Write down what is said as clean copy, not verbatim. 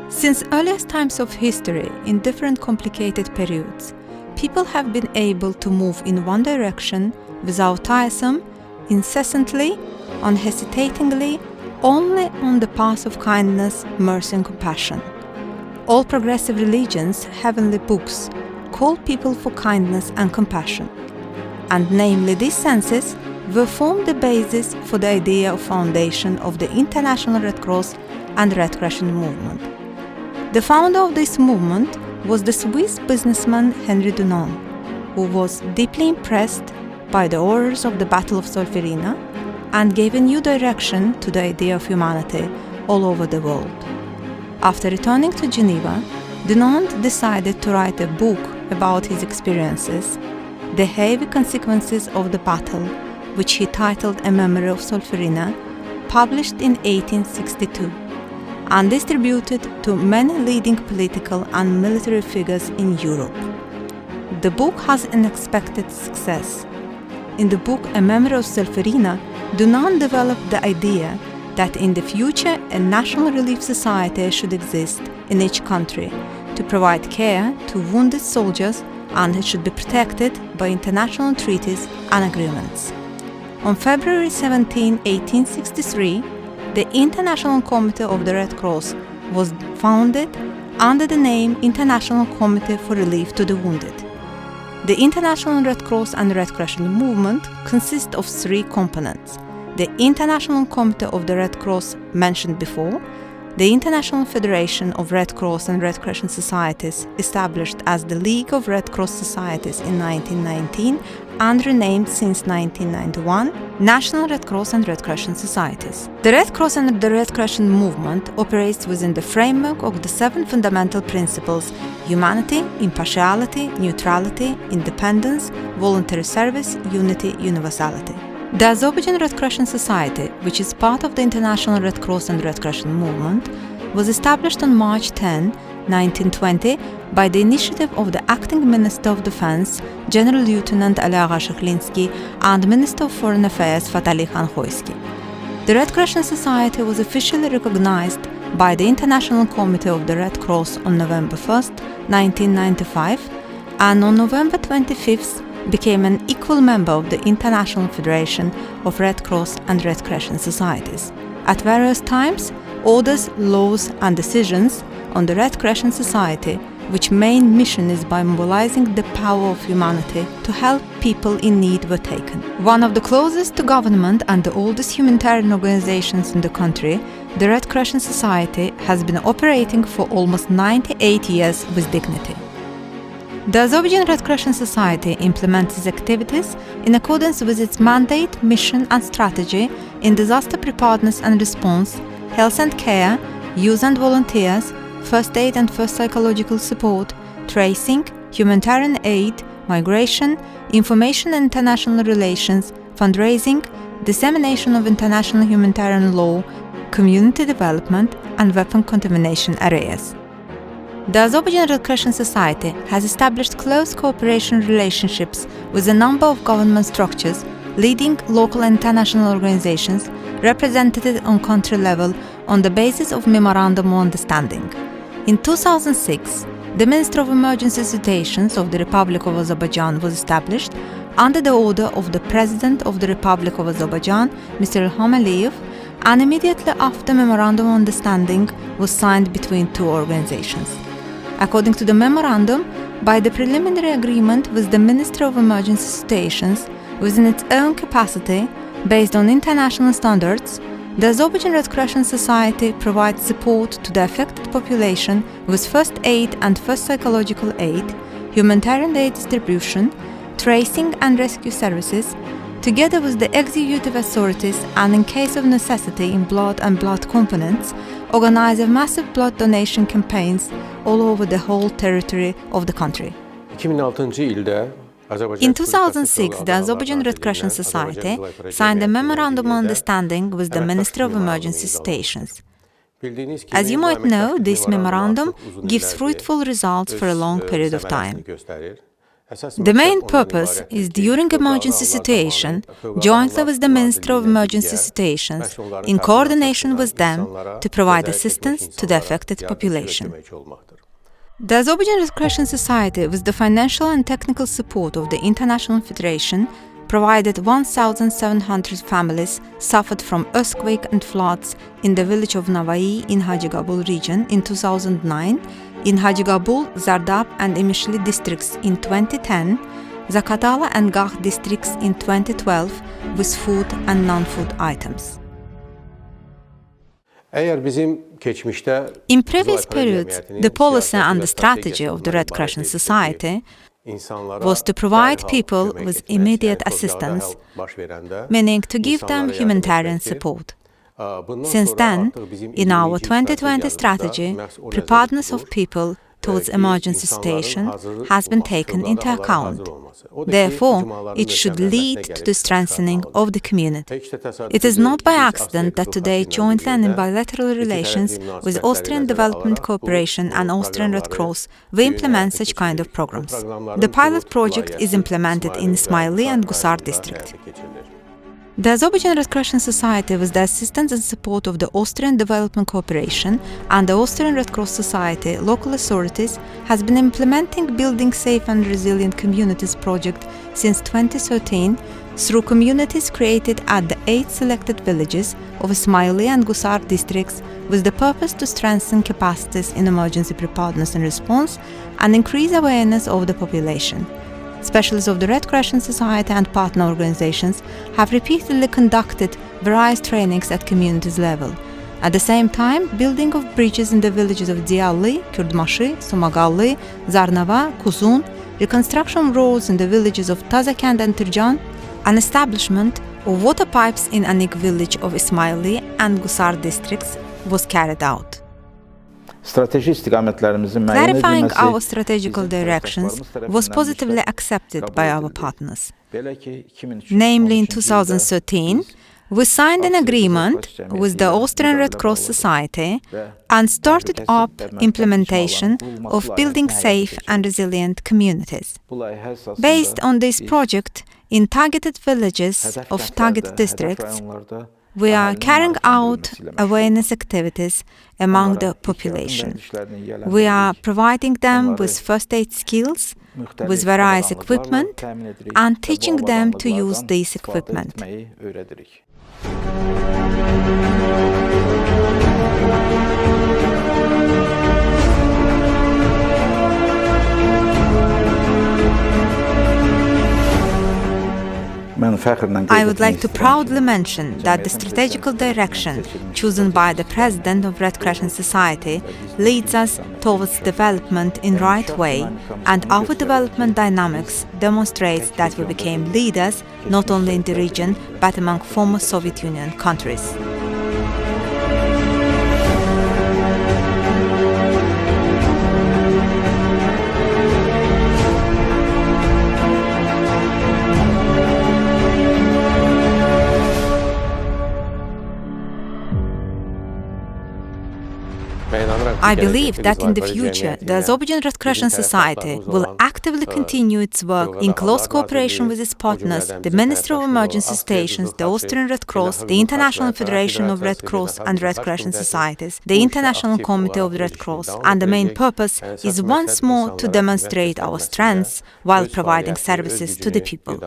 Since earliest times of history, in different complicated periods, people have been able to move in one direction without tiresome, incessantly, unhesitatingly, only on the path of kindness, mercy and compassion. All progressive religions, heavenly books, call people for kindness and compassion. And namely these senses will form the basis for the idea of foundation of the International Red Cross and Red Crescent movement. The founder of this movement was the Swiss businessman Henri Dunant, who was deeply impressed by the horrors of the Battle of Solferino and gave a new direction to the idea of humanity all over the world. After returning to Geneva, Dunant decided to write a book about his experiences, the heavy consequences of the battle, which he titled A Memory of Solferino, published in 1862, and distributed to many leading political and military figures in Europe. The book has an unexpected success. In the book A Memory of Solferino, Dunant developed the idea that in the future a national relief society should exist in each country to provide care to wounded soldiers, and it should be protected by international treaties and agreements. On February 17, 1863, the International Committee of the Red Cross was founded under the name International Committee for Relief to the Wounded. The International Red Cross and Red Crescent movement consist of three components: the International Committee of the Red Cross mentioned before, the International Federation of Red Cross and Red Crescent Societies, established as the League of Red Cross Societies in 1919 and renamed since 1991, National Red Cross and Red Crescent Societies. The Red Cross and the Red Crescent movement operates within the framework of the seven fundamental principles: humanity, impartiality, neutrality, independence, voluntary service, unity, universality. The Azerbaijan Red Crescent Society, which is part of the International Red Cross and Red Crescent movement, was established on March 10, 1920 by the initiative of the Acting Minister of Defense, General Lieutenant Alara Sheklinsky, and Minister of Foreign Affairs Fatali Khan-Khoisky. The Red Crescent Society was officially recognized by the International Committee of the Red Cross on November 1, 1995, and on November 25th became an equal member of the International Federation of Red Cross and Red Crescent Societies. At various times, orders, laws and decisions on the Red Crescent Society, which main mission is by mobilizing the power of humanity to help people in need, were taken. One of the closest to government and the oldest humanitarian organizations in the country, the Red Crescent Society has been operating for almost 98 years with dignity. The Azerbaijan Red Crescent Society implements its activities in accordance with its mandate, mission and strategy in disaster preparedness and response, health and care, youth and volunteers, first aid and first psychological support, tracing, humanitarian aid, migration, information and international relations, fundraising, dissemination of international humanitarian law, community development and weapon contamination areas. The Azerbaijan Red Crescent Society has established close cooperation relationships with a number of government structures, leading local and international organizations represented on country level on the basis of Memorandum of Understanding. In 2006, the Ministry of Emergency Situations of the Republic of Azerbaijan was established under the order of the President of the Republic of Azerbaijan, Mr. Ilham Aliyev, and immediately after Memorandum of Understanding was signed between two organizations. According to the memorandum, by the preliminary agreement with the Ministry of Emergency Situations, within its own capacity, based on international standards, the Azerbaijan Red Crescent Society provides support to the affected population with first aid and first psychological aid, humanitarian aid distribution, tracing and rescue services, together with the executive authorities, and in case of necessity in blood and blood components, organize massive blood donation campaigns all over the whole territory of the country. In 2006, the Azerbaijan Red Crescent Society signed a Memorandum of Understanding with the Ministry of Emergency Situations. As you might know, this memorandum gives fruitful results for a long period of time. The main purpose is during emergency situation, jointly with the Ministry of Emergency Situations, in coordination with them, to provide assistance to the affected population. The Azerbaijan Red Crescent Society, with the financial and technical support of the International Federation, provided 1,700 families suffered from earthquake and floods in the village of Navai in Hajigabul region in 2009, in Hajigabul, Zardab and Imishli districts in 2010, Zakatala and Gah districts in 2012 with food and non-food items. In previous periods, the policy and the strategy of the Red Crescent Society was to provide people with immediate assistance, meaning to give them humanitarian support. Since then, in our 2020 strategy, preparedness of people towards emergency situation has been taken into account. Therefore, it should lead to the strengthening of the community. It is not by accident that today, jointly and in bilateral relations with Austrian Development Cooperation and Austrian Red Cross, we implement such kind of programs. The pilot project is implemented in Ismaili and Gusar district. The Azerbaijan Red Crescent Society, with the assistance and support of the Austrian Development Cooperation and the Austrian Red Cross Society, local authorities, has been implementing Building Safe and Resilient Communities project since 2013 through communities created at the 8 selected villages of Ismaili and Gusar districts with the purpose to strengthen capacities in emergency preparedness and response and increase awareness of the population. Specialists of the Red Crescent Society and partner organizations have repeatedly conducted various trainings at communities level. At the same time, building of bridges in the villages of Diyalli, Kürdmashi, Sumagalli, Zarnava, Kuzun, reconstruction of roads in the villages of Tazakent and Tirjan, and establishment of water pipes in Anik village of Ismaili and Gusar districts was carried out. Clarifying our strategical directions was positively accepted by our partners. Namely, in 2013, we signed an agreement with the Austrian Red Cross Society and started up implementation of building safe and resilient communities. Based on this project, in targeted villages of target districts, we are carrying out awareness activities among the population. We are providing them with first aid skills, with various equipment, and teaching them to use this equipment. I would like to proudly mention that the strategical direction chosen by the President of Red Crescent Society leads us towards development in right way, and our development dynamics demonstrates that we became leaders not only in the region but among former Soviet Union countries. I believe that in the future, the Azerbaijan Red Crescent Society will actively continue its work in close cooperation with its partners, the Ministry of Emergency Stations, the Austrian Red Cross, the International Federation of Red Cross and Red Crescent Societies, the International Committee of the Red Cross, and the main purpose is once more to demonstrate our strengths while providing services to the people.